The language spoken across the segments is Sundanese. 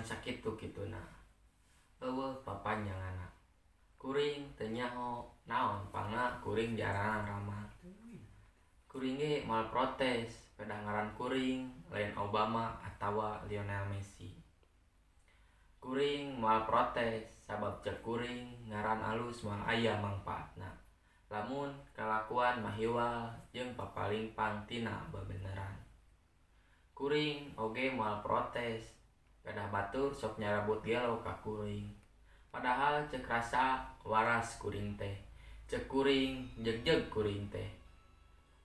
ngan sakitu kituna. Eueuh papanjanganna. Kuring teu nyaho naon pangna kuring jarang ramah. Kuring ge moal protes, pedah ngaran kuring lain Obama atawa Lionel Messi. Kuring moal protes sabab cek kuring ngaran alus moal aya mangpaatna. Lamun kalakuan mahiwal jeung papalimpang tina bebeneran. Kuring oge moal protes, pedah batur sok nyarabut gelo ka kuring. Padahal cek rasa waras kuring teh. Cek kuring jegjeg kuring teh.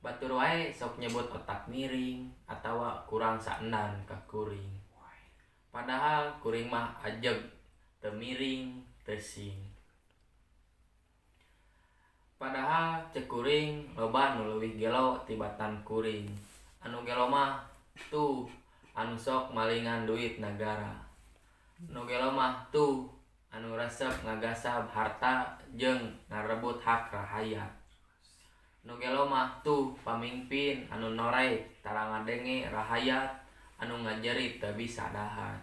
Batur wae sok nyebut otak miring atawa kurang saendan ka kuring. Padahal kuring mah ajeg, teu miring, teu sing. Padahal cek kuring loba nu leuwih gelo tibatan kuring. Anu gelo mah tuh anu sok malingan duit nagara. Nu gelo mah tuh anu resep ngagasab harta jeung ngarebut hak rahayat. Nu gelo mah tuh pamimpin anu norek tara ngadenge rahayat anu ngajerit teu bisa dahar.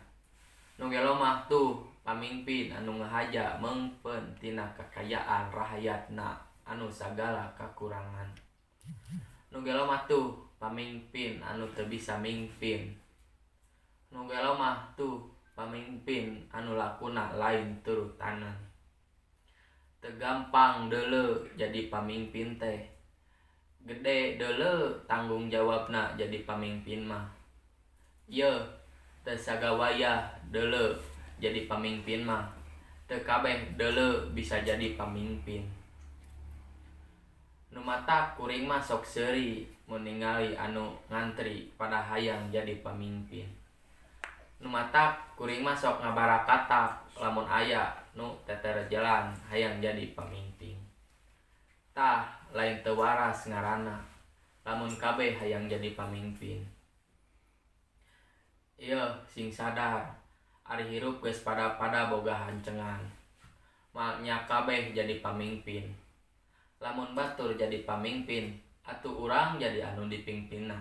Nu gelo mah tuh pamimpin anu ngahaja meungpeun tina kakayaan rahayatna anu sagala kakurangan. Nu gelo mah tuh pamimpin anu teu bisa mingpin. Nu gelo mah tuh pamimpin anu lakuna lain turutanna. Teu gampang deuleu jadi pamimpin teh. Gede deuleu tanggung jawabna jadi pamimpin mah. Yeuh, teu sagawayah deuleu jadi pamimpin mah. Teu kabeh deuleu bisa jadi pamimpin. Nu matak kuring mah sok seuri mun ningali anu ngantri pada hayang jadi pamimpin. Nu matak kuring mah sok ngabarakatak lamun aya nu teter jalan hayang jadi pamimpin. Tah lain teu waras ngaranna lamun kabeh hayang jadi pamimpin. Ieu sing sadar ari hirup geus pada boga hancengan. Moal nya kabeh jadi pamimpin. Lamun batur jadi pamimpin, atuh urang jadi anu dipingpinna.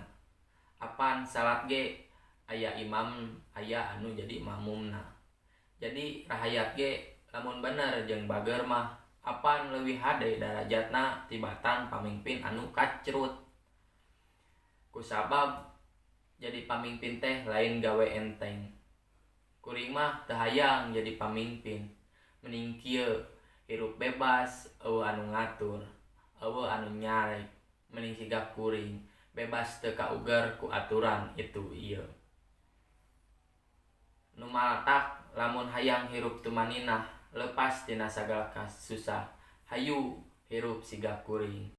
Apan salat ge aya imam, aya anu jadi makmumna. Jadi rahayat ge lamun bener jeung bager mah apan leuwih hade darajatna tibatan pamimpin anu kacrut. Kusabab jadi pamimpin teh lain gawe enteng. Kuring mah teu hayang jadi pamimpin. Mending kieu hirup bebas, eueuh anu ngatur, eueuh anu nyarek. Mending siga kuring, bebas teu kauger ku aturan itu ieu. Nu matak lamun hayang hirup tumaninah, lepas tina sagala kasusah, hayu hirup siga kuring.